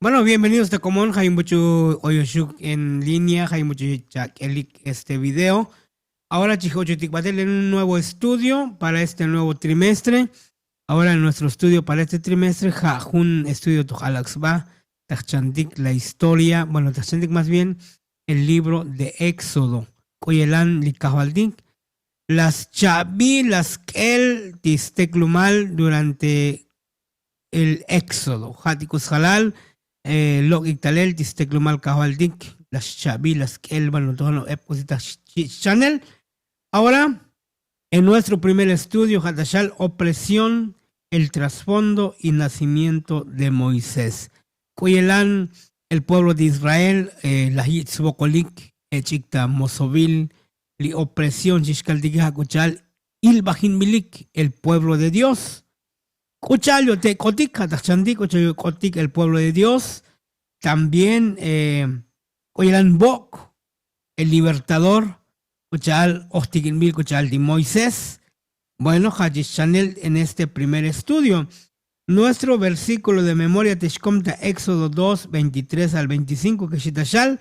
Bueno, bienvenidos de Común, hay mucho Oyoshuk en línea, hay mucho Elik este video. Ahora Chijocho Tikbatel en un nuevo estudio para este nuevo trimestre. Ahora en nuestro estudio para este trimestre, un estudio Tujalaxba, Tachantik, la historia, bueno, Tachantik más bien, el libro de Éxodo. Coyelan Likajaldik, las Chabi, las Kel, Tisteklumal durante el Éxodo. Hatikus Halal. Log Ictalel, Tisteklumal Kajaldik, las Chabi, las Kel, bueno, todo channel. Ahora, en nuestro primer estudio, Hatashal, opresión, el trasfondo y nacimiento de Moisés. Cuyelan, el pueblo de Israel, la Yitzbokolik, Echikta Mosovil, la opresión, Shishkaldik Hakuchal, Ilbajin Milik, el pueblo de Dios. Cuchayo te Kotik, Hatachandik, Cuchayo Kotik, el pueblo de Dios. También, Cuyelan Bok, el libertador. Cuchal Ostiginbil, Cuchal de Moisés. Bueno, Hajish Channel en este primer estudio. Nuestro versículo de memoria Teshkomta, Éxodo 2, 23 al 25, que Shitashal,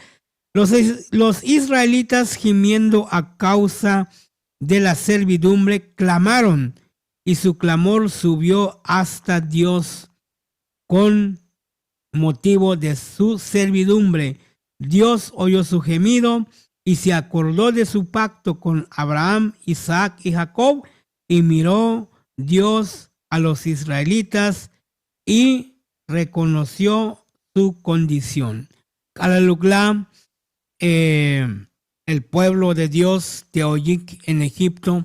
los israelitas gimiendo a causa de la servidumbre clamaron, y su clamor subió hasta Dios con motivo de su servidumbre. Dios oyó su gemido y se acordó de su pacto con Abraham, Isaac y Jacob, y miró Dios a los israelitas y reconoció su condición. Kalalukla, el pueblo de Dios, Teoyik en Egipto,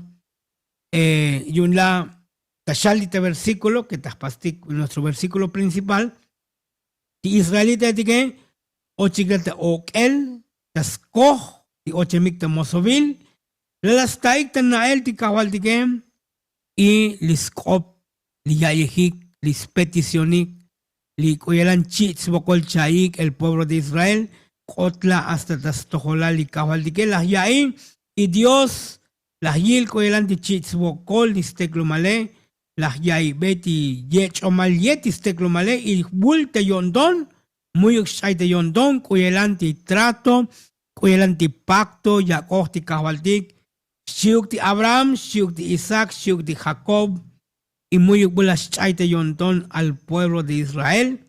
y una tashalita versículo, que taspastik, nuestro versículo principal, israelita que ochiglata okel, taskoh, y ochemikta mosovil, las taiktan nael tikawal tikem, y liskop, liyayehik, lispeticionik, likuyelan chits bokol chaik, el pueblo de Israel, kotla hasta tastojola likawal tikem, las yain, y Dios, las yil kuyelan ti chits bokol, listeklumale, las yai beti yech omal yetis teklumale, y bulte yondon, muy exaite yondon, kuyelan ti trato, kuyelan ti pacto, Jacob ti kahwaltik, Shiuk ti Abraham, Shiuk ti Isaac, Shiuk ti Jacob, y muy buenas chaite yondon al pueblo de Israel,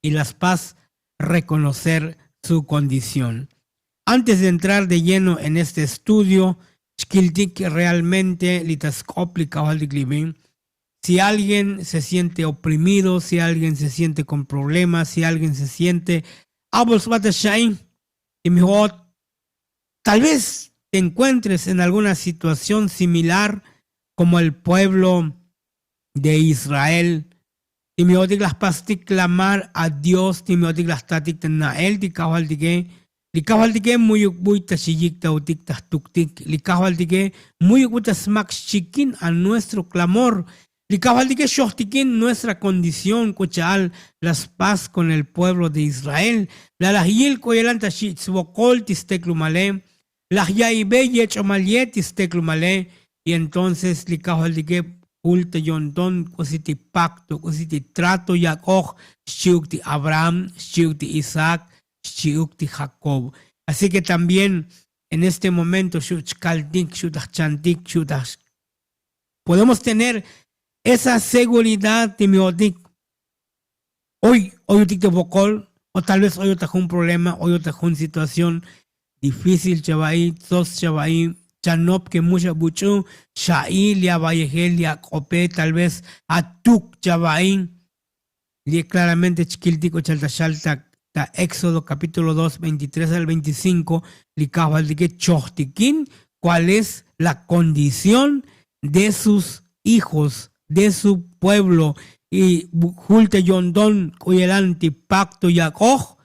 y las paz reconocer su condición. Antes de entrar de lleno en este estudio, Shkiltik realmente litaskopli kahwaltik libin, si alguien se siente oprimido, si alguien se siente con problemas, si alguien se siente y mejor, tal vez te encuentres en alguna situación similar como el pueblo de Israel. Y me odig las pastik clamar a Dios, y me odig las tatik nael, di kahal dige muy tashiyik tautik tastuktik, li kahal dige muy smak chikin a nuestro clamor. Likawaldike shohtikin nuestra condición, kuchal las paz con el pueblo de Israel. La lahil koyelan tashitsbokol tisteklumale, la yaibe yechomalie tisteklumale, y entonces likawaldike ulte yondon kusiti pacto, kusiti trato yakoch, shiukti Abraham, shiukti Isaac, shiukti Jacob. Así que también en este momento shutchkaldik, shutachantik, shutach, podemos tener esa seguridad de mi odik. Hoy te bocol, o tal vez hoy te un problema, hoy te una situación difícil, chavai, sos chavai, chanop que mucha buchu, shai, lia vallejel, lia cope, tal vez atuk chavai, lia claramente chiquiltico chalta, ta Éxodo capítulo 2, 23 al 25, li cabal de que chostikin, cuál es la condición de sus hijos, de su pueblo, y julte yondon cuyelanti pacto Yacob,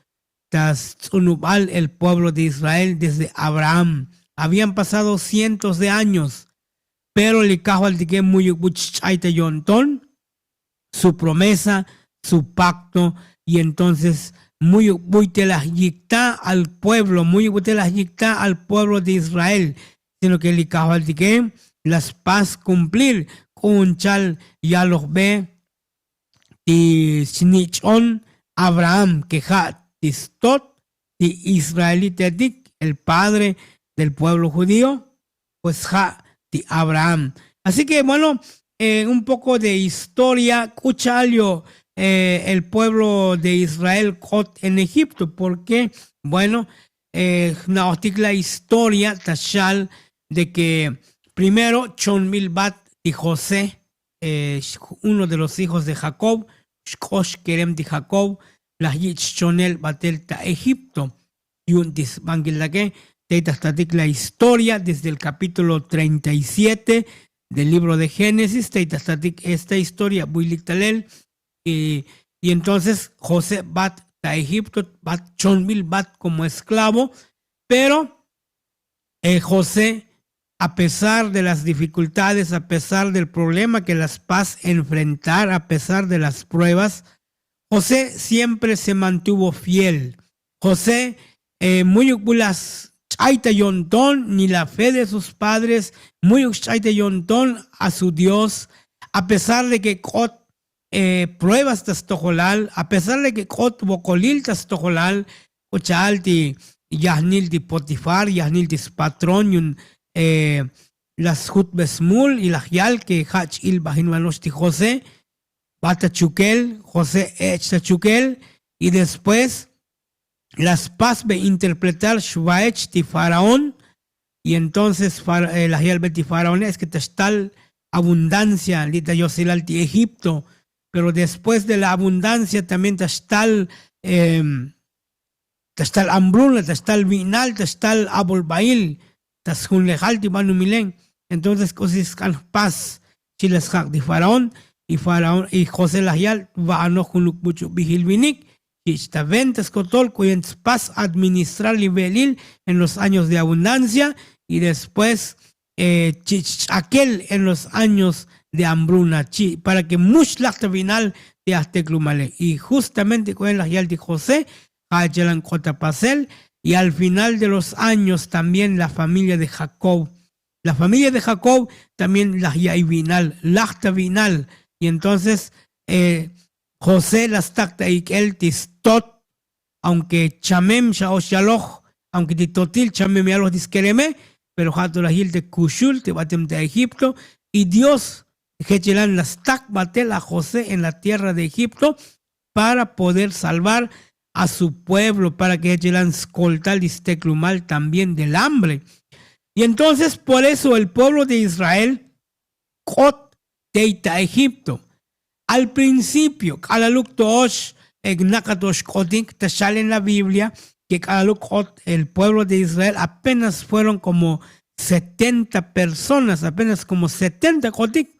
tas unubal el pueblo de Israel desde Abraham. Habían pasado cientos de años, pero le cajo al que muy buchaita yondon, su promesa, su pacto, y entonces muy te las yicta al pueblo, muy te las yicta al pueblo de Israel, sino que le cajo al que las paz cumplir. Con chal ya los ve y snichon Abraham, que ja tistot, y israelitetik, el padre del pueblo judío, pues ja ti Abraham. Así que bueno, un poco de historia, cuchalio, el pueblo de Israel en Egipto, porque bueno, la historia tachal de que primero Chonmil Bat y José, uno de los hijos de Jacob, Shkosh Kerem de Jacob, la Chonel Batelta Egipto, y un disbanguilaque, la historia desde el capítulo 37 del libro de Génesis, esta historia, Builiktalel, y entonces José Bat a Egipto, Bat Chonmil Bat como esclavo, pero José, a pesar de las dificultades, a pesar del problema que las paz enfrentar, a pesar de las pruebas, José siempre se mantuvo fiel. José, muy las chaita yontón, ni la fe de sus padres, muy chaita yontón a su Dios, a pesar de que pruebas tastojolal, a pesar de que bocolil tastojolal, ochalti, yahnil di Potifar, yahnil di patrón, las hutbesmul y la yal que hach il bahinmanos di José, bata chukel, José echa chukel, y después las paz de interpretar shvaech di faraón, y entonces la yal beti faraón es que tal abundancia, lita yosilal di Egipto, pero después de la abundancia también tal hambruna, tal vinal, tal abolbail, tas lejal ti manu milen. Entonces cosas can paz chiles hak de faraón y José Lahial va a no junuk mucho vigilvinik y esta ventas cotol cuyen paz administrar nivelil en los años de abundancia y después aquel en los años de hambruna, para que much la final de Azteclumale. Y justamente con el Lahial de José, Hayalan Cotapasel, y al final de los años también la familia de Jacob. La familia de Jacob también la Yaivinal, Lachta Vinal. Y entonces José las tacta y el tistot, aunque chamem shaosh yaloch, aunque titotil chamem yaloch disquereme, pero jato la hil de Kushul, te batem de Egipto, y Dios Hechelan las tac batel a José en la tierra de Egipto para poder salvar a su pueblo, para que Hechelan escoltal y steclumal también del hambre. Y entonces por eso el pueblo de Israel Kot teita Egipto. Al principio, Kalaluk Toosh, Egnakatosh Kotik, te sale en la Biblia que Kalaluk Kot, el pueblo de Israel, apenas fueron como 70 personas, apenas como 70 Kotik.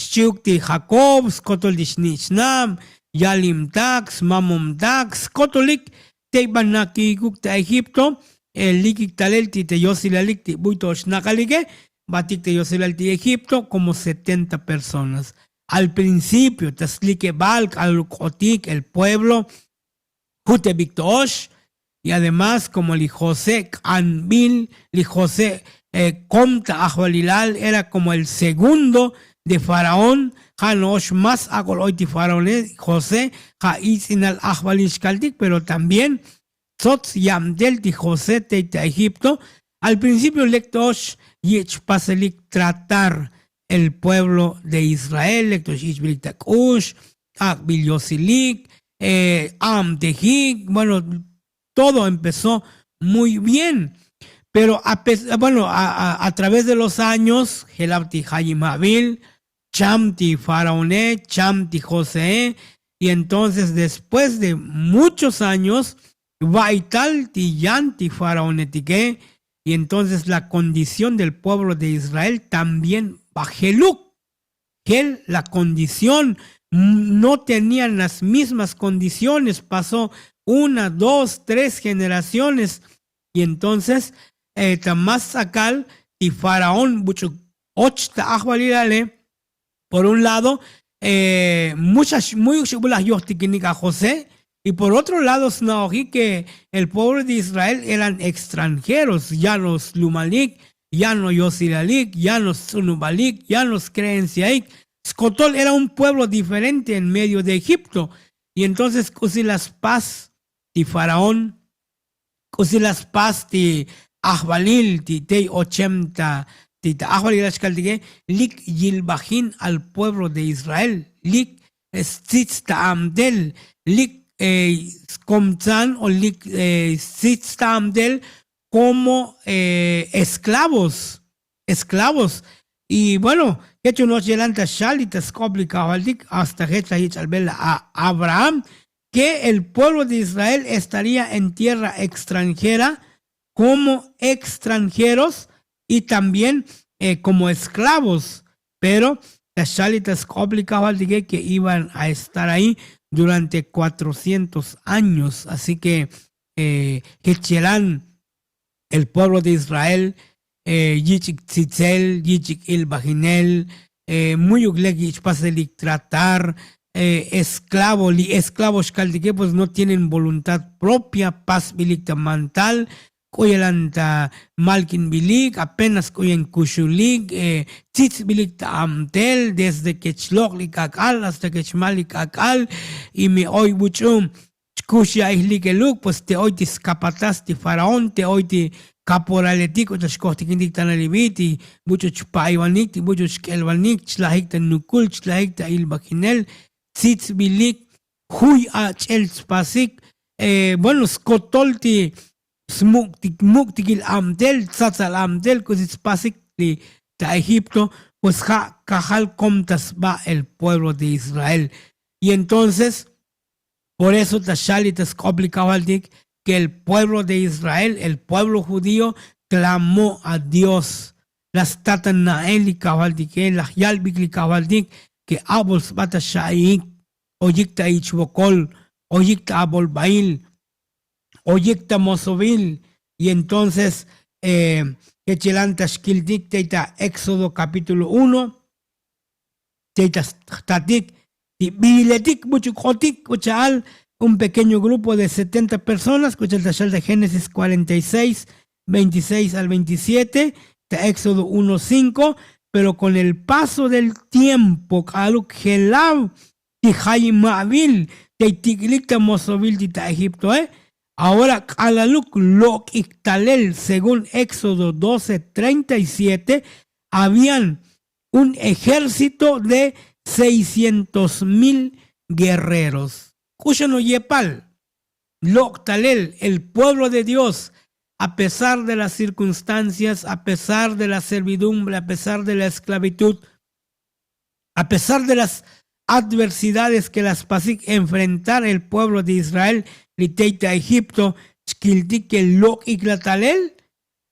Shukti Jacob, Skotol Dishnam, Yalim Tax, Mamum Tax, Kotolik, Teibanaki Gukta Egipto, el Likik Talelti te Yosilalikti, Buitosh Nakalike, Batik te Yosilalti Egipto, como 70 personas. Al principio, Taslike Balk, al Kotik, el pueblo, Jute Victosh, y además como el José Canbil, el José Comta Ajualilal, era como el segundo de Faraón, Hanosh más agoloiti Faraón, José, Haizinal Ajualishkaltik, pero también Sotz Yamdel de José Teita Egipto. Al principio, Lectosh Yech Paselik tratar el pueblo de Israel, Lectosh Ichbilik Takush, Akbil Yosilik, Am Tehik, bueno, todo empezó muy bien. Pero a través de los años, Helabti Hayim Habil, Chamti Faraoné, Chamti José, y entonces después de muchos años, Vaital Tiyanti Faraonetique, y entonces la condición del pueblo de Israel también Bajeluk, que la condición no tenían las mismas condiciones, pasó 1, 2, 3 generaciones, y entonces Tamás Sakal y Faraón, Ochta Ajualilale, por un lado, muchas yostiquinica José, y por otro lado, Snaoji, que el pueblo de Israel eran extranjeros, ya los Lumalik, ya no Yosilalik, ya no Sunubalik, ya no Creenciaik. Skotol era un pueblo diferente en medio de Egipto. Y entonces, cusi las paz de Faraón, cusi las paz de Ahbalil, de Tei 80, de Ahbalil Ashkaldige, lik yilbahin al pueblo de Israel, lik Sitztaamdel, lik Komzan o lik Sitztaamdel como esclavos. Y bueno, que hecho nos yelanta shalitas complicados hasta que a Abraham, que el pueblo de Israel estaría en tierra extranjera como extranjeros y también como esclavos, pero las shalitas complicados que iban a estar ahí durante 400 años. Así que el pueblo de Israel, Yichik Tzitzel, Yichik Il Bajinel, Muyuglek Paselik tratar, esclavos caldique, pues no tienen voluntad propia, paz bilik mantal, Koyalanta Malkin bilik, apenas koyen Kushulik, Tzitz bilik amtel, desde que Chloklik akal hasta que Chmalik akal, y me hoy buchum. Kusha ihlikeluk, pues te hoy te escapatas de Faraón, te hoy te caporaletik, o te escostikindik tan alibiti, mucho chupaivanik, mucho chkelvanik, chlahik tan nukul, chlahik tan ilbakinel, tzitz bilik, huy a chel spasik, bueno, skotolti, muktikil amdel, tzatzal amdel, kusit spasik ta Egipto, pues cajal comtas va el pueblo de Israel. Y entonces, por eso Tashalitas Koblikavaldik, que el pueblo de Israel, el pueblo judío, clamó a Dios. Las Tatanaeli Kavaldik, las Yalbikli Kavaldik, que Abols Batashaik, Oyikta Ichbokol, Oyikta Abolbail, Oyikta Mosovil, y entonces que Tashkildik, Teita Éxodo capítulo 1, Teita Tatik, y Biletik Muchukotik, Kuchal, un pequeño grupo de 70 personas, Kuchal Tashal de Génesis 46, 26 al 27, de Éxodo 1, 5, pero con el paso del tiempo, Kaluk Gelab, Tijay Mavil, Teitiglikta Mosovil, Tita Egipto, ahora Kalaluk Lok Iktalel, según Éxodo 12, 37, habían un ejército de 600,000 guerreros. Kushano Yepal, Loktalel, el pueblo de Dios, a pesar de las circunstancias, a pesar de la servidumbre, a pesar de la esclavitud, a pesar de las adversidades que las pasik enfrentar el pueblo de Israel, Liteita Egipto, Chkildike Lok Iktalel,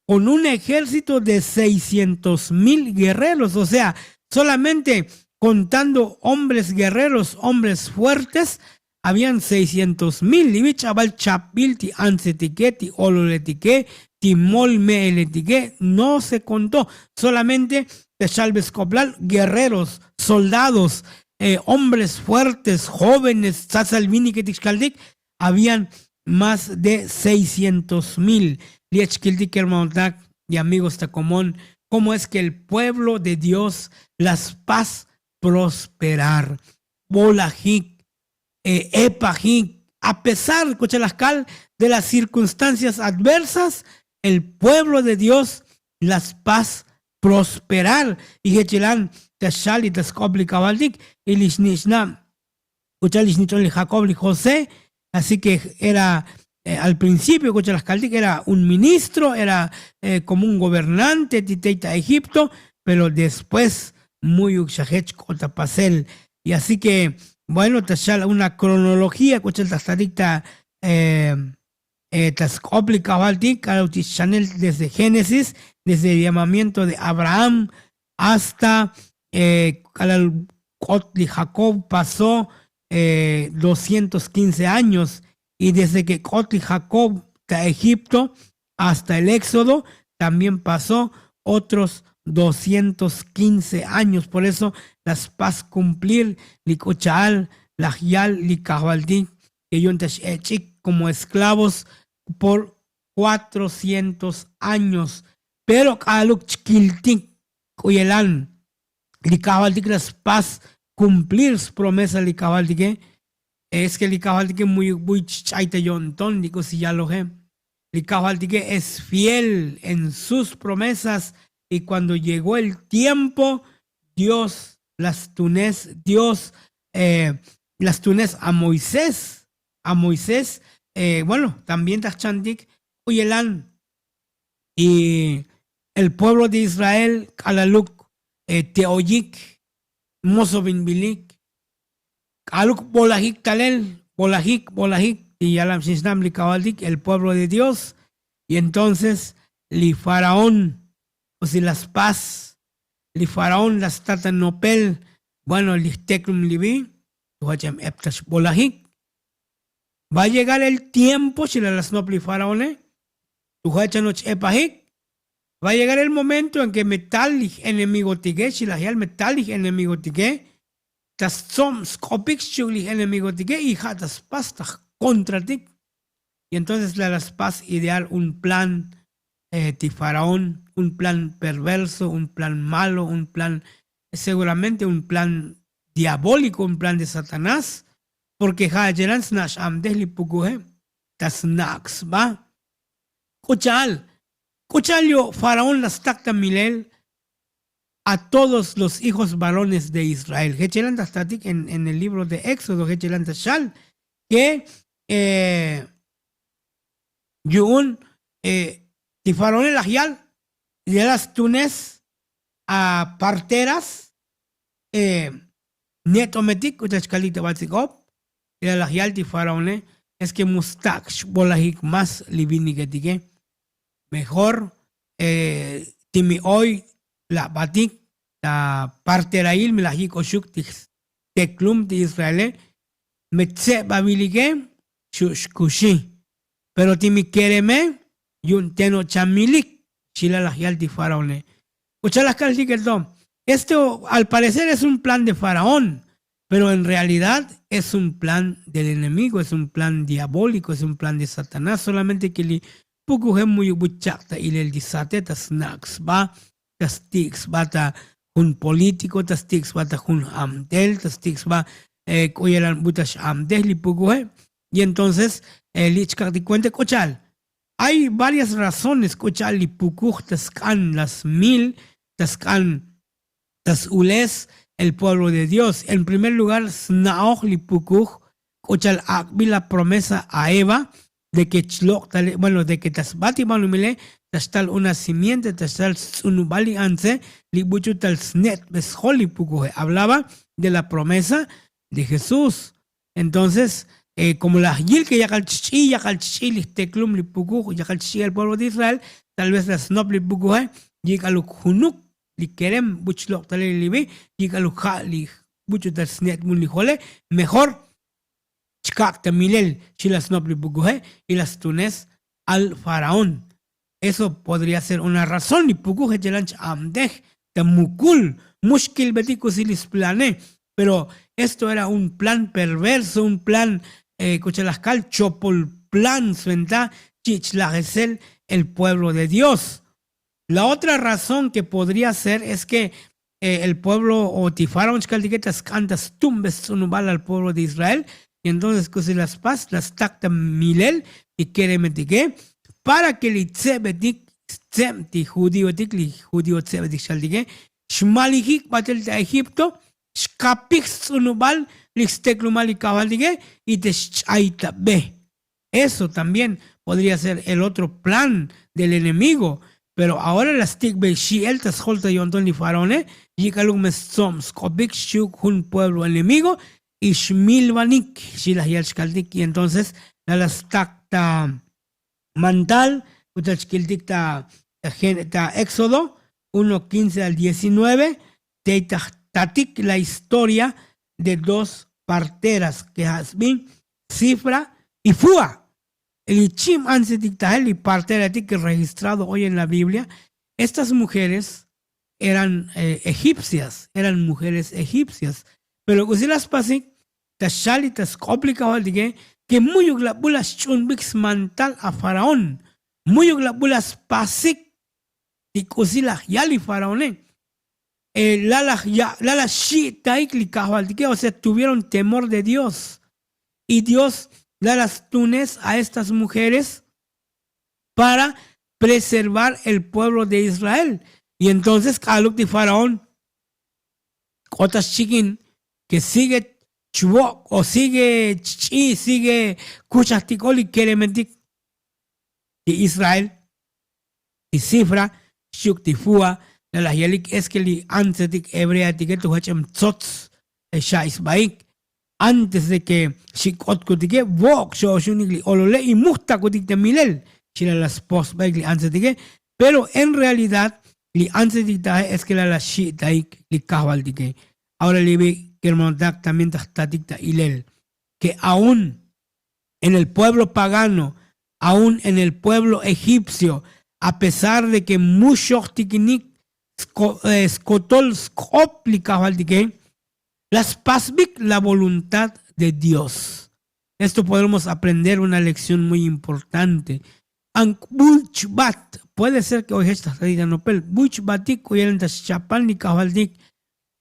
con un ejército de 600,000 guerreros, o sea, solamente contando hombres guerreros, hombres fuertes, habían 600,000. Libichabal chapilti ansetiqueti ololetiqué, timolme eletiqué, no se contó. Solamente de Chalves Coblal, guerreros, soldados, hombres fuertes, jóvenes, Tzatzalvini Ketixcaldic, habían más de 600,000. Liechkildik hermanotak y amigos Tacomón, cómo es que el pueblo de Dios, las paz prosperar. Bolajik, Epajik, a pesar, Cochalascal, de las circunstancias adversas, el pueblo de Dios, las paz prosperar. Y Hechelan, Tashali, Taskobli, Kabaldik, y Lishnishna, Cochalishnitol, Jacob y José. Así que era, al principio, Cochalascal, que era un ministro, era como un gobernante, Titeita Egipto, pero después, muy Uxahech Kotapasel. Y así que, bueno, tachal una cronología, Cochal Tastadicta Tascopli Cabaltic, Chanel desde Génesis, desde el llamamiento de Abraham hasta Kotli Jacob pasó 215 años, y desde que Kotli Jacob a Egipto hasta el Éxodo también pasó otros 215 años. Por eso las paz cumplir licochaal, lajial, licabaldi, que yo como esclavos por 400 años. Pero kaluk chkiltik kuyelan licabaldi, las paz cumplir su promesa licabaldi, es que Licahualtique muy chaita yontón, digo si ya lo he. Licahualtique es fiel en sus promesas y cuando llegó el tiempo, Dios las tunés a Moisés, bueno, también Tachandik, Uyelan, y el pueblo de Israel, Kalaluk, Teoyik, Mosovin Bilik, Kaluk Bolahik Talel, Bolahik, y Yalam Shisnam Likawaldik, el pueblo de Dios, y entonces li faraón, o si las paz, li faraón, las tatanopel, bueno, li teklum libi, tuacham eptash bolahik. Va a llegar el tiempo, si las nopli faraone, tuachanoch epahik. Va a llegar el momento en que metallich enemigo tige, si la metallich enemigo tige, das zum skopik shuglich enemigo tige, y das pastach contra ti. Y entonces las paz ideal un plan de faraón, un plan perverso, un plan malo, un plan, seguramente un plan diabólico, un plan de Satanás, porque hajeran snash amdehli pukuhe, das nax, va. Cuchalio faraón las tacta milel a todos los hijos varones de Israel. Hechelan tastatik en el libro de Éxodo, Hechelan tashal, que Yun, Tifarón el Ajial, y de las tunes a parteras, Netometik, Uchachkalita Batzikop, y el Ajial Tifarón, es que Mustak, Bolahik más Livini que mejor, Timi hoy, la Batik, la parterail, Melahik Oshuk, Teklum de Israel, Metze Babilike, Shushkushi. Pero timi kereme, yun teno chamilik, chila la hial di faraone. Escucha esto al parecer es un plan de faraón, pero en realidad es un plan del enemigo, es un plan diabólico, es un plan de Satanás, solamente que li pukuhe muy buchakta y el disate tas nax va, tas tiks bata un político, tas tiks bata un amdel, tas tiks va koyelan butash amdel li pukuhe. Y entonces, hay varias razones, cochal, lipukuj, tascan, las 1000, tascan, tasules, el pueblo de Dios. En primer lugar, snaoch, lipukuj, cochal, akbi la promesa a Eva, de que bueno, de que tasbati manumile, tastal una simiente, tastal sunubali anse, libuchu tal snet, beshol, lipukuj. Hablaba de la promesa de Jesús. Entonces, como la Yil que ya calchichi, listeklum, lipukuj, ya calchichi el pueblo de Israel, tal vez las snop lipukuj, yikaluk hunuk, likerem, buchlok tale libi, yikaluk ha, li buchutal snet mun lijole, mejor chkak tamilel, chilas snop lipukuj, y las tunes al faraón. Eso podría ser una razón, lipukuj, jelanch amdej, tamukul, mushkil betikus ilis plane, pero esto era un plan perverso, un plan Cochalascal, Chopol plan, Suenta, Chichlagesel, el pueblo de Dios. La otra razón que podría ser es que el pueblo o Tifaron Chcaldiquetas cantas tumbes sunubal al pueblo de Israel, y entonces que las paz, las tacta milel, y quiere metique, para que li tsebetik, tsemti judío tikli, judío tsebetik chaldique, shmalijik batel de Egipto, shkapik sunubal, y te eso también podría ser el otro plan del enemigo, pero ahora las tikbe shi el tasholta yonton li farone y kalum soms kobik shuk un pueblo enemigo y shmilvanik shi la yalshkaldik, y entonces las takta mantal utachkildikta Éxodo 1:15 al 19 tatik la historia de dos parteras que Hasbin, Cifra y Fua. El Ichim Ansetiktael y partera que registrado hoy en la Biblia, estas mujeres eran egipcias, eran mujeres egipcias. Pero que si las pasé, tashalitas complicado que muy glabulas chunbix mantal a Faraón, muy glabulas pasik y cosilas yali Faraón. O sea, tuvieron temor de Dios. y Dios da las tunes a estas mujeres para preservar el pueblo de Israel. Y entonces, Kaluk de Faraón, otras chiquín que sigue chubok o sigue chi, sigue kuchasticol y quiere mentir de Israel y cifra shuktifua de la yelik es que li antes de que hebrea etiqueto hachem tzots shais baik antes de que shikot kutike vok sho shunikli olole y musta kutik milel chila las post baik antes de que, pero en realidad li antes de que es que la shi taik li kahwal dike. Ahora le ve que hermano también está dicta ilel que aún en el pueblo pagano, aún en el pueblo egipcio, a pesar de que muchos tikinik skotol skoplikahwal dike, las pasbik la voluntad de Dios. Esto podemos aprender una lección muy importante. Buchbat, puede ser que hoy esta salida no pel, buchbatik oyelentas chapan ni kahwaldik,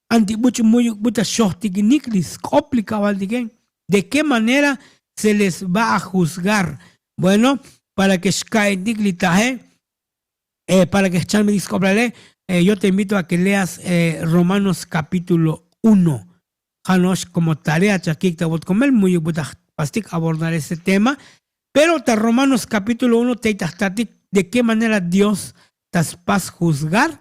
antibuch muy buta shohtikiniklis, koplikahwaldik. ¿De qué manera se les va a juzgar? Bueno, para que para que yo te invito a que leas Romanos capítulo 1. Como tarea chakikta bot comer muy pastik abordar ese tema, pero ta Romanos capítulo 1 te tatik de qué manera Dios tas pas juzgar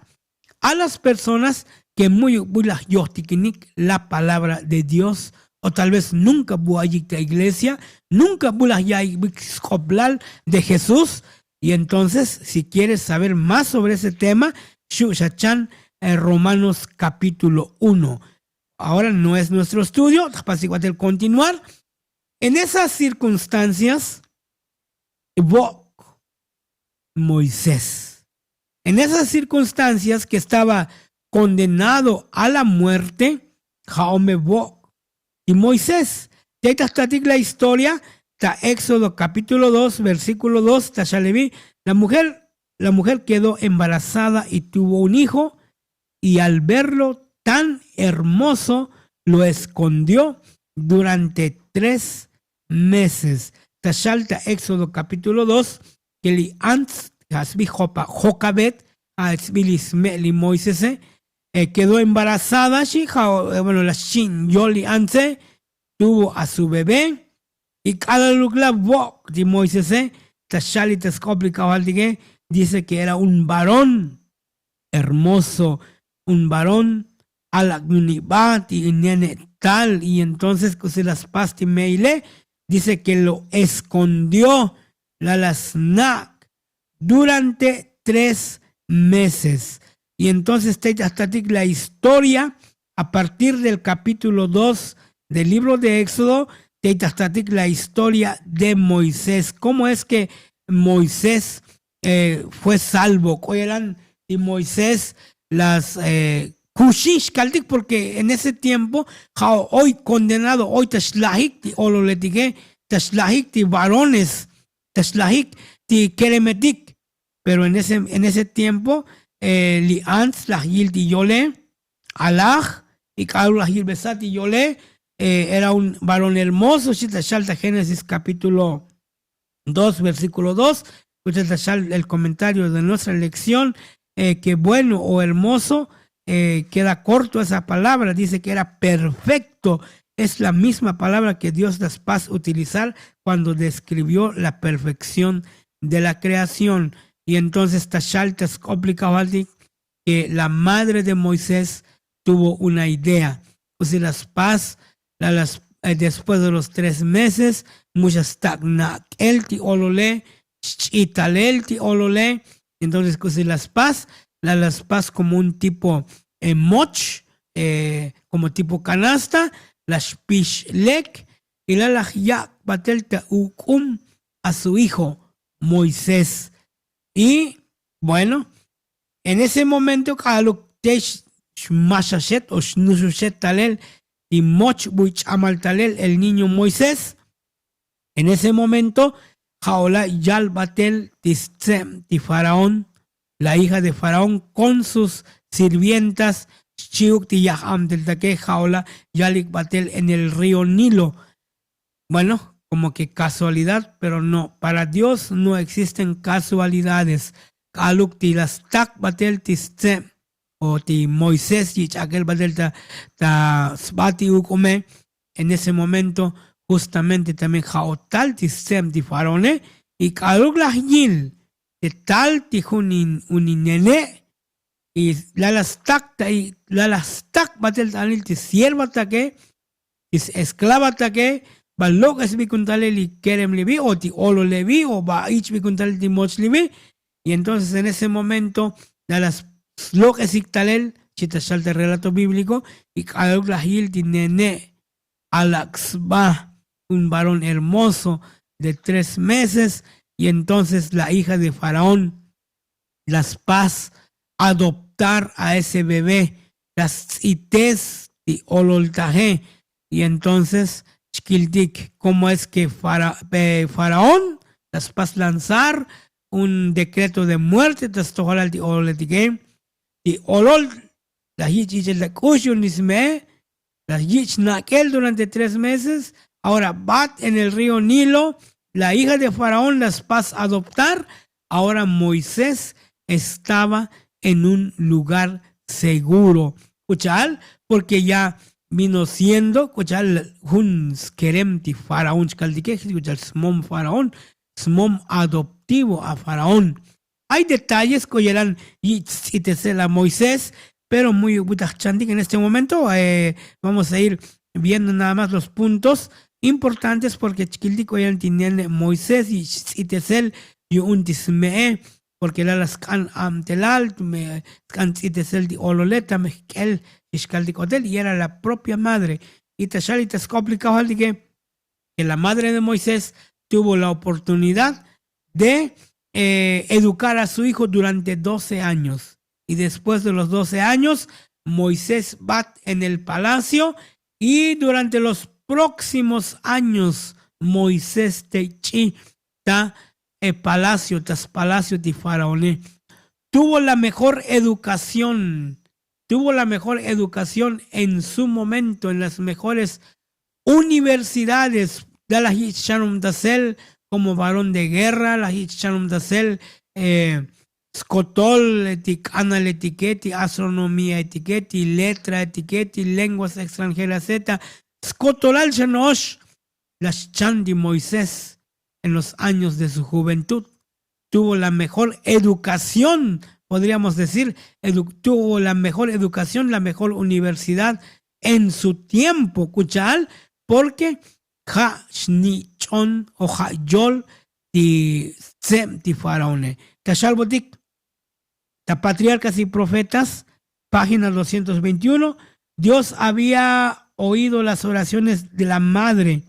a las personas que muy bulas yotikinik la palabra de Dios, o tal vez nunca buayik la iglesia, nunca bulas ya de Jesús. Y entonces, si quieres saber más sobre ese tema, Shushachan Romanos capítulo 1. Ahora no es nuestro estudio, para continuar. En esas circunstancias, Moisés, en esas circunstancias que estaba condenado a la muerte, y Moisés, ya está la historia, está Éxodo capítulo 2, versículo 2, está Shalevi, la mujer quedó embarazada y tuvo un hijo, y al verlo tan hermoso, lo escondió durante 3 meses. Tashalta Éxodo capítulo 2, que li ants hasbi jokabet li Moisés quedó embarazada, bueno, la shin yoli anse tuvo a su bebé, y cada lukla vok de Moisés tashalita skoplikawal dice que era un varón hermoso, un varón alagnunibat y nene tal, y entonces que se las pasti meile dice que lo escondió la lasnak durante 3 meses. Y entonces hasta la historia a partir del capítulo 2 del libro de Éxodo, hasta la historia de Moisés. ¿Cómo es que Moisés fue salvo? Y Moisés las kushish kaldik, porque en ese tiempo hoy condenado hoy tashlahik ti ololetige tashlahik ti varones tashlahik ti keremetik, pero en ese tiempo li ants la yil ti yole alaj y kaul la yil besat ti yole era un varón hermoso. Shalta Génesis capítulo 2 versículo 2, el comentario de nuestra lección, que bueno o hermoso, queda corto esa palabra, dice que era perfecto. Es la misma palabra que Dios das paz utilizar cuando describió la perfección de la creación. Y entonces Tashalta que la madre de Moisés tuvo una idea. Pues las paz, después de los 3 meses, muchas tagna elti olole, chitalelti olole. Entonces, pues las paz como un tipo moch, como tipo canasta, la shpishlek, y la lajyak batelta ukum a su hijo Moisés. Y bueno, en ese momento, kaluktesh mashashet o shnushet talel y moch buich amal talel, el niño Moisés, en ese momento, jaola yal batel tisem ti Faraón, la hija de Faraón, con sus sirvientas, chiuk ti yaham del taque jaola yalik batel en el río Nilo. Bueno, como que casualidad, pero no. Para Dios no existen casualidades. Kaluk las tak batel tiste o ti Moisés y aquel batel ta sbati ukome. En ese momento, justamente también jaotal tisem ti farone y kaluk las yil de tal ti uninene y la las tak batel tanil ti sierva taque is esclava taque balok es bikuntale li kerem libi o ti olo levi o ba ich bikuntale ti moch libi. Y entonces en ese momento da las lok es iktalel chitashal del relato bíblico y kalok la hil ti nene alaxba, un varón hermoso de 3 meses, y entonces la hija de Faraón las paz adoptar a ese bebé, las ites y ololtaje. Y entonces, Chkildik, ¿cómo es que Faraón las paz lanzar un decreto de muerte? Tastojalal y ololtaje. Y olol, la hichichel de kushunisme, la hich naquel durante 3 meses. Ahora, Bat en el río Nilo, la hija de Faraón las paz adoptar. Ahora Moisés estaba en un lugar seguro. ¿Escuchar? Porque ya vino siendo, escuchar, un keremti Faraón, escuchar, smom Faraón, smom adoptivo a Faraón. Hay detalles que eran y te la Moisés, pero muy chandik en este momento. Vamos a ir viendo nada más los puntos importantes porque chiquildico ya tienen Moisés y Tesel y un tisme porque las can amtelal me can Tesel di ololeta mezcal hotel y era la propia madre y Tashal y te explicaba que la madre de Moisés tuvo la oportunidad de educar a su hijo durante 12 años y después de los 12 años Moisés va en el palacio y durante los próximos años Moisés techi ta palacio de Faraón tuvo la mejor educación en su momento en las mejores universidades de la Shalom Dasel como varón de guerra, la Shalom Dasel Skotol, anal etiqueti, astronomía etiqueti, letra etiqueti, lenguas extranjeras Z, Skotolal Shanosh, las Chandi Moisés en los años de su juventud. Tuvo la mejor educación, podríamos decir, tuvo la mejor educación, la mejor universidad en su tiempo, ¿cuchal? Porque ha shnichon o ha yol ti sem ti faraone. Tashal botik. Patriarcas y Profetas, página 221, Dios había oído las oraciones de la madre.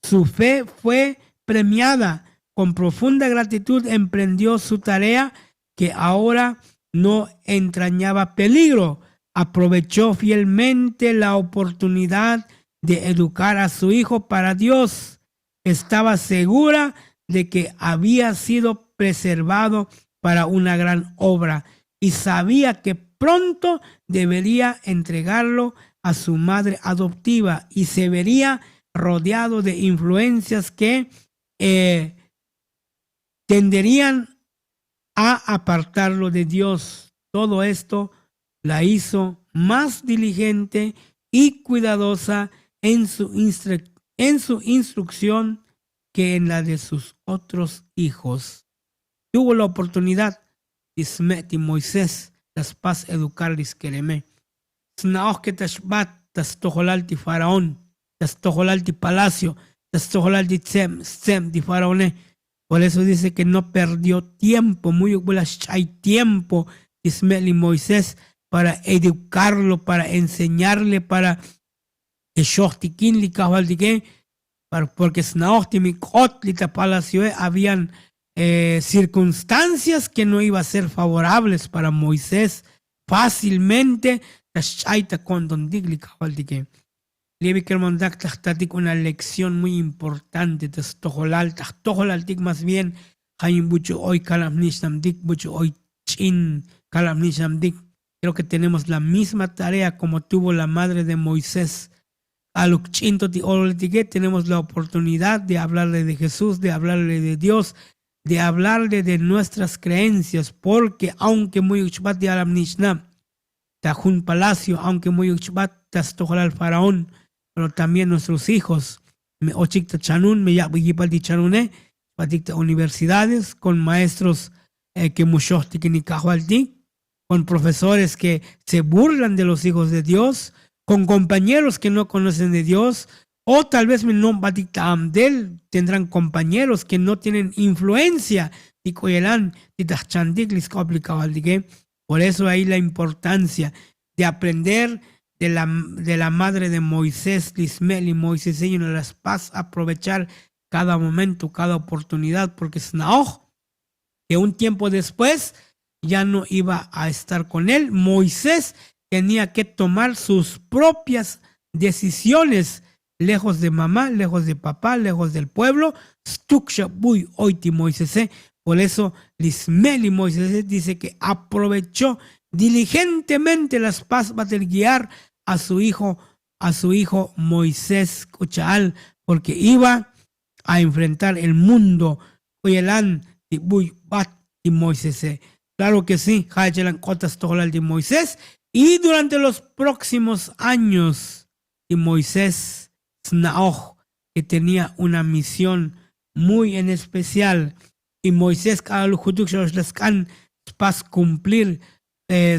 Su fe fue premiada. Con profunda gratitud emprendió su tarea que ahora no entrañaba peligro. Aprovechó fielmente la oportunidad de educar a su hijo para Dios. Estaba segura de que había sido preservado para una gran obra y sabía que pronto debería entregarlo a su madre adoptiva y se vería rodeado de influencias que tenderían a apartarlo de Dios. Todo esto la hizo más diligente y cuidadosa en su instrucción que en la de sus otros hijos. Tuvo la oportunidad, Ismet y Moisés, las paz educarles quereme. Snaoch que tashbat, tas tojolalti faraón, tas tojolalti palacio, tas tojolalti sem di faraoné. Por eso dice que no perdió tiempo, muy hay tiempo, Ismet y Moisés, para educarlo, para enseñarle, para shochtikin li kahwaldike, porque Snaoch y Mikot li palacio habían circunstancias que no iban a ser favorables para Moisés fácilmente. Una lección muy importante. Más bien, creo que tenemos la misma tarea como tuvo la madre de Moisés. a Luxinto tenemos la oportunidad de hablarle de Jesús, de hablarle de Dios, de hablarle de nuestras creencias, porque aunque muy uchbat de Alam Nishna, Tajun Palacio, aunque muy uchbat Tastohol al Faraón, pero también nuestros hijos, me ochikta chanun, me yakbigipati chanune, patikta universidades, con maestros que mushohtik ni kahualtik, con profesores que se burlan de los hijos de Dios, con compañeros que no conocen de Dios, o tal vez tendrán compañeros que no tienen influencia. Por eso ahí la importancia de aprender de la madre de Moisés, Lismel y Moisés, y no las paz, aprovechar cada momento, cada oportunidad, porque es Naoj, que un tiempo después ya no iba a estar con él. Moisés tenía que tomar sus propias decisiones, lejos de mamá, lejos de papá, lejos del pueblo. Por eso Lismel y Moisés dice que aprovechó diligentemente las paz para guiar a su hijo Moisés Cuchaal, porque iba a enfrentar el mundo. Y Moisés. Claro que sí, de Moisés. Y durante los próximos años, y Moisés Snaoj, que tenía una misión muy en especial, y Moisés para cumplir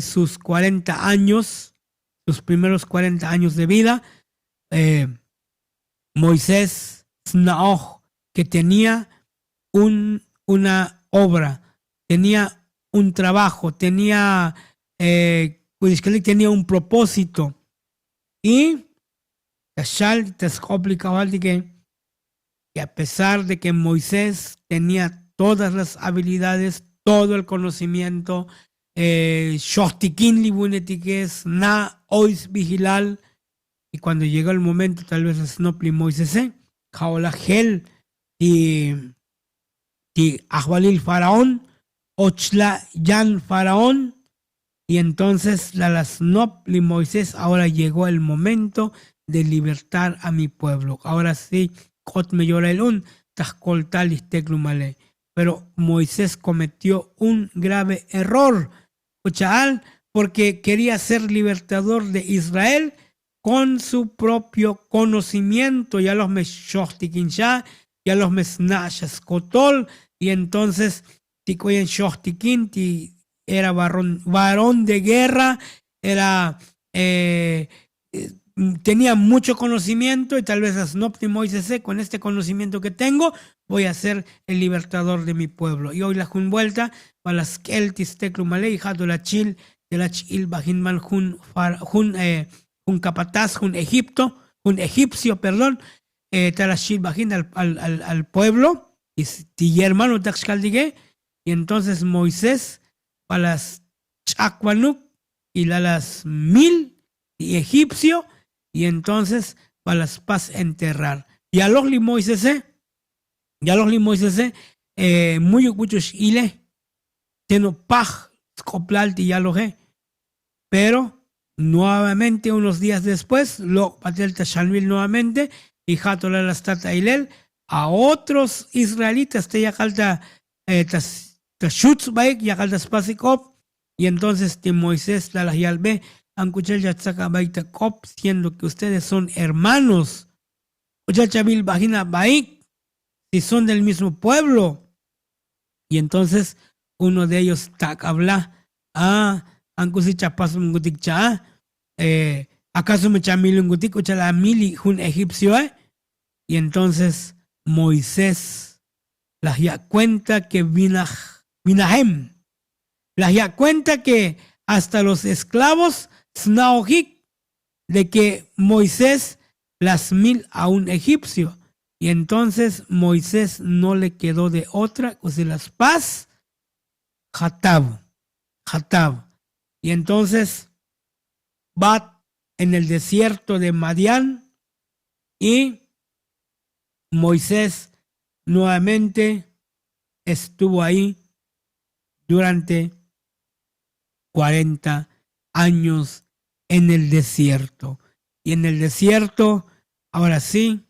sus 40 años, sus primeros 40 años de vida, Moisés Snaoj, que tenía una obra, tenía un trabajo, tenía un propósito, y que a pesar de que Moisés tenía todas las habilidades, todo el conocimiento, na ois vigilal, y cuando llegó el momento, tal vez Snopli Moisés, Jaolagel y Ahwalil Faraón, Ochla Yan Faraón, y entonces la Snopli Moisés, ahora llegó el momento de libertar a mi pueblo. Ahora sí, Kot me llora el un, Tascoltalis Teclumale. Pero Moisés cometió un grave error, porque quería ser libertador de Israel con su propio conocimiento. Ya los meshochtikinsha, ya los mesnashas kotol, y entonces tikoyen shochtikin era varón de guerra, era tenía mucho conocimiento, y tal vez Asnopti Moisés, con este conocimiento que tengo, voy a ser el libertador de mi pueblo. Y hoy la jun vuelta, para las keltis teclumale, y jato la chil, de la chil bajinmal jun capataz, jun egipcio, perdón, la chil bajin al pueblo, y hermano taxcaldigue, y entonces Moisés, para las chacuanuc, y las 1000, y egipcio, y entonces para las paz enterrar. Y a los Moisés, muy muchos ile, tiene paj, scoplalti ya lo he, pero nuevamente unos días después, lo patel tashalmil nuevamente, y jatola la stata ilel, a otros israelitas, te yakalta tashutz baik, yakalta spasikop, y entonces te Moisés la yalbe, siendo que ustedes son hermanos, si son del mismo pueblo. Y entonces uno de ellos habla, acaso me chamilungutic la mili un egipcio, y entonces Moisés las ya cuenta que Vinahem, las ya cuenta que hasta los esclavos Snaojik, de que Moisés las 1000 a un egipcio. Y entonces Moisés no le quedó de otra, pues de las paz, Hatab. Y entonces va en el desierto de Madián, y Moisés nuevamente estuvo ahí durante 40 años en el desierto. Y en el desierto Ahora sí,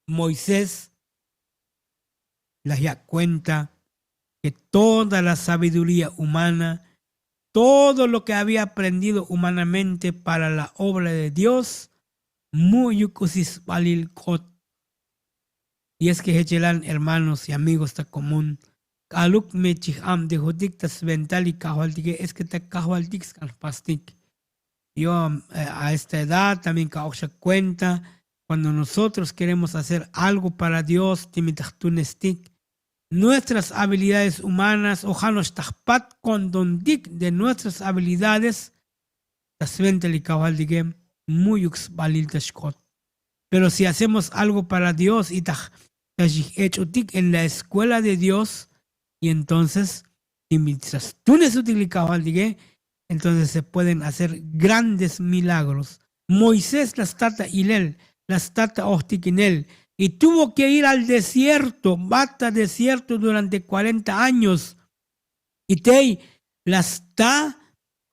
Moisés les da cuenta que toda la sabiduría humana, todo lo que había aprendido humanamente para la obra de Dios, muy yukusis balil kot. Y es que Hechelan, hermanos y amigos, está común. Aluk me chiham de jodik tas vental y kahualtique, es que te kahualtix pastik. Yo a esta edad también se cuenta, cuando nosotros queremos hacer algo para Dios, timitachtunestik, nuestras habilidades humanas, ojanos tajpat con dondik de nuestras habilidades, tasvental y kahualtique, muy balil tashkot. Pero si hacemos algo para Dios y hechotik en la escuela de Dios, y entonces, y mientras tú entonces se pueden hacer grandes milagros. Moisés las tata Hilel, las tata Ostiquinel, y tuvo que ir al desierto, bata desierto durante 40 años. Y te las ta,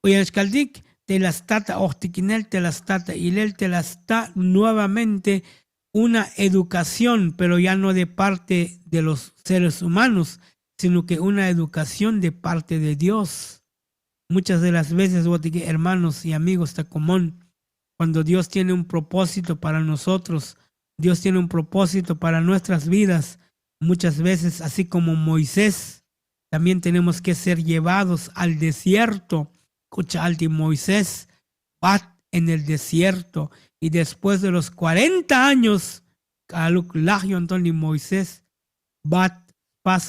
oyalcaldic, te las tata Ostiquinel, te las tata Hilel, te las ta nuevamente una educación, pero ya no de parte de los seres humanos, sino que una educación de parte de Dios. Muchas de las veces, hermanos y amigos, está común, cuando Dios tiene un propósito para nosotros, Dios tiene un propósito para nuestras vidas, muchas veces, así como Moisés, también tenemos que ser llevados al desierto. Escucha, alti Moisés, va en el desierto, y después de los 40 años, Antonio Moisés va a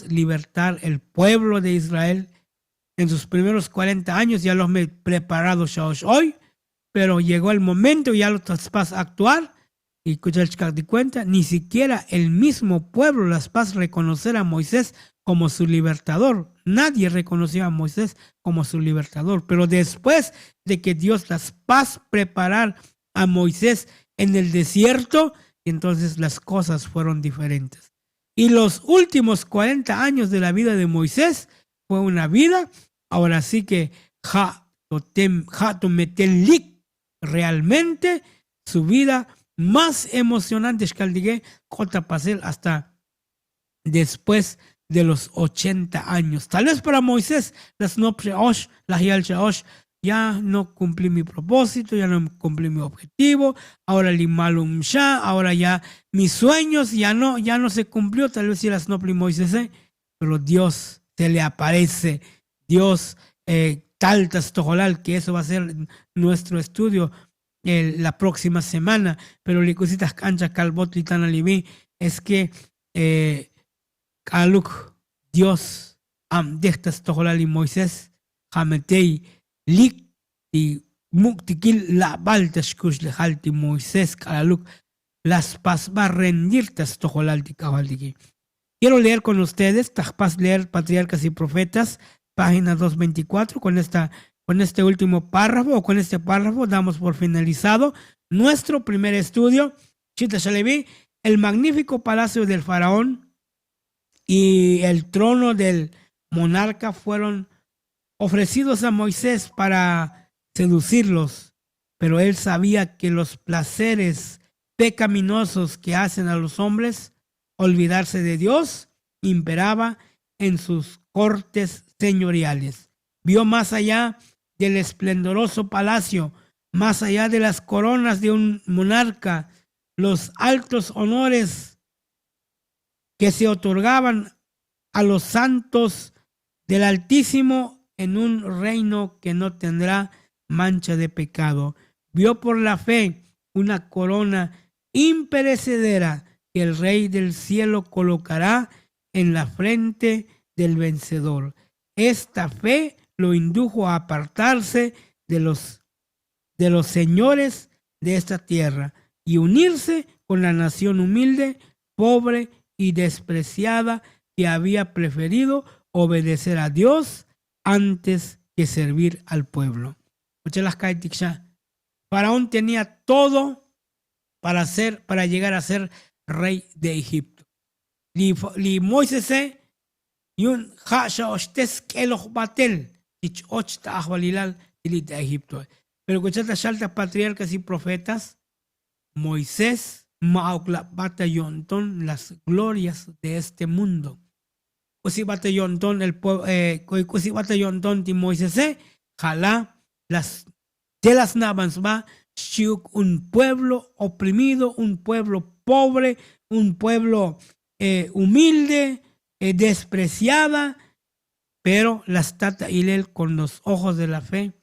libertar el pueblo de Israel. En sus primeros 40 años ya los me preparado hoy, pero llegó el momento, ya los vas a actuar, y escucha de cuenta, ni siquiera el mismo pueblo las vas a reconocer a Moisés como su libertador. Nadie reconoció a Moisés como su libertador, pero después de que Dios las va a preparar a Moisés en el desierto, entonces las cosas fueron diferentes. Y los últimos 40 años de la vida de Moisés fue una vida, ahora sí que realmente su vida más emocionante hasta después de los 80 años. Tal vez para Moisés, ya no cumplí mi propósito, ya no cumplí mi objetivo, ahora ahora ya mis sueños ya no se cumplió, tal vez si las no Moisés, pero Dios se le aparece, Dios taltas tojolal, que eso va a ser nuestro estudio la próxima semana, pero licositas cancha calbot litana libi, es que Kaluk, Dios, dechtas tojolal y Moisés, jametei, lik y muktikil la baltas kush lejalti Moisés, Kaluk, las pas va a rendir tas tojolal ti kajaltiki. Quiero leer con ustedes, Tajpas leer Patriarcas y Profetas, página 224, con este último párrafo, o con este párrafo damos por finalizado nuestro primer estudio. Chita Shalevi, el magnífico palacio del faraón y el trono del monarca fueron ofrecidos a Moisés para seducirlos, pero él sabía que los placeres pecaminosos que hacen a los hombres olvidarse de Dios imperaba en sus cortes señoriales. Vio más allá del esplendoroso palacio, más allá de las coronas de un monarca, los altos honores que se otorgaban a los santos del Altísimo en un reino que no tendrá mancha de pecado. Vio por la fe una corona imperecedera que el Rey del cielo colocará en la frente del vencedor. Esta fe lo indujo a apartarse de los señores de esta tierra y unirse con la nación humilde, pobre y despreciada que había preferido obedecer a Dios antes que servir al pueblo. Faraón tenía todo para llegar a ser rey de Egipto. Li Moisés yun hasha ostes keloch batel ich ochta ahwalilal tilita Egipto. Pero escuchate altas patriarcas y profetas, Moisés, Maoclapatayonton, las glorias de este mundo. Kusi batallonton el pueblo, kusi batallonton ti Moisés, jalá de las navas va, un pueblo oprimido, un pueblo pobre, un pueblo humilde, despreciada, pero las tata ilel con los ojos de la fe.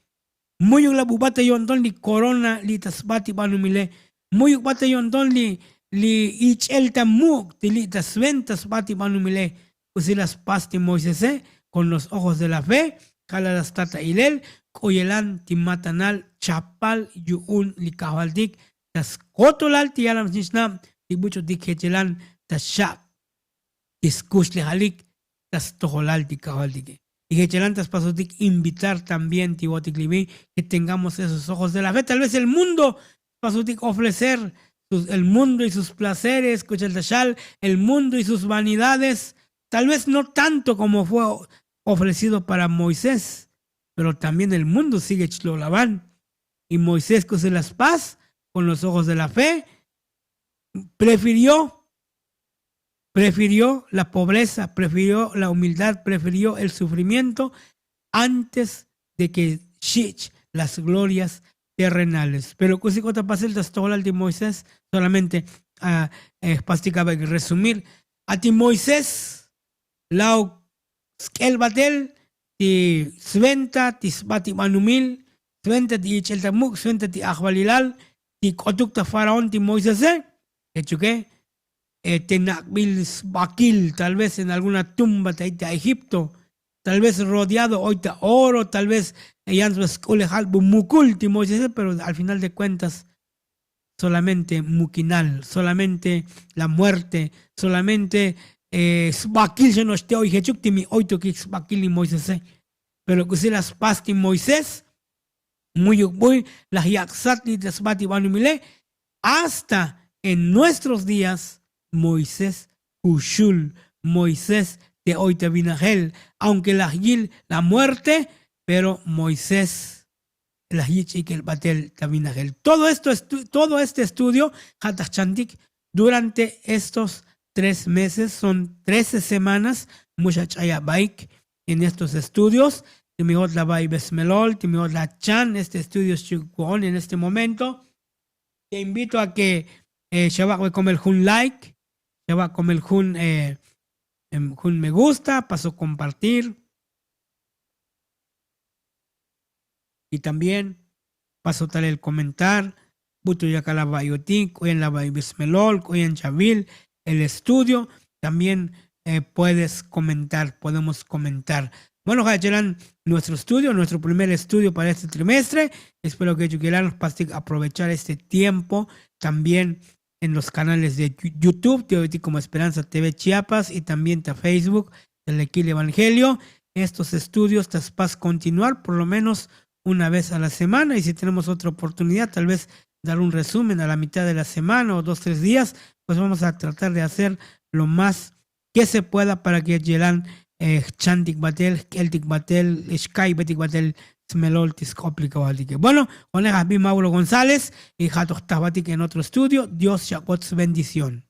Muy la bubata yonton li corona li tasbati banumile, muy bata yonton li ichel tamuk ti li tasventas bati banumile, usi las pasti Moisés con los ojos de la fe, jala las tata ilel, koyelan ti matanal chapal yuun li kahaldik, tas kotolal ti yalam nisnam, ti bucho di kechelan tas shak, tiskush li halik, tas toholal ti kahaldik. Y que chelantas pasotik invitar también tibotik libi que tengamos esos ojos de la fe. Tal vez el mundo pasotik ofrecer el mundo y sus placeres, escuchal el mundo y sus vanidades, tal vez no tanto como fue ofrecido para Moisés, pero también el mundo sigue chlolaban. Y Moisés, que se las paz con los ojos de la fe, prefirió la pobreza, prefirió la humildad, prefirió el sufrimiento antes de que las glorias terrenales. Pero cuando pasa el tastoral de Moisés, solamente pasticaba que resumir, a ti Moisés, lau el batel, ti sventa, ti sbati manumil, sventa ti cheltamuk, sventa ti ahvalilal, ti kotukta faraón, ti Moisés, hecho que tenakbil bakil, tal vez en alguna tumba de Egipto, tal vez rodeado hoy de oro, tal vez pero al final de cuentas solamente mukinal, solamente la muerte, solamente bakil se nos te hoy hechuktimi hoy to que bakil y Moisés, pero que se las pasti Moisés muy las yaksatli desbati banumile hasta en nuestros días. Moisés Kushul, Moisés de Oitavinagel, aunque la muerte, pero Moisés la el batel Tavinagel. Todo este estudio, Hatachantik, durante estos 3 meses, son 13 semanas, muchachaya baik en estos estudios. Timiot la bai besmelol, timiot la chan, este estudio es en este momento. Te invito a que Shabak come el hun like. Ya va con el Jun me gusta, paso a compartir. Y también paso tal el comentar. Buto ya la bayotic, hoy en la bismelol, hoy en Chavil, el estudio. También puedes comentar, podemos comentar. Bueno, Hachelan, nuestro estudio, nuestro primer estudio para este trimestre. Espero que quieran aprovechar este tiempo. También en los canales de YouTube, te como Esperanza TV Chiapas y también te Facebook, el Equil Evangelio. Estos estudios te vas a continuar por lo menos una vez a la semana y si tenemos otra oportunidad, tal vez dar un resumen a la mitad de la semana o 2-3 días, pues vamos a tratar de hacer lo más que se pueda para que Yelan Chantik Batel, Keltik Batel, Sky Betik Batel, Smelol Tiscóplico. Bueno, con el Mauro González y Jato Tabatik en otro estudio. Dios Shakots bendición.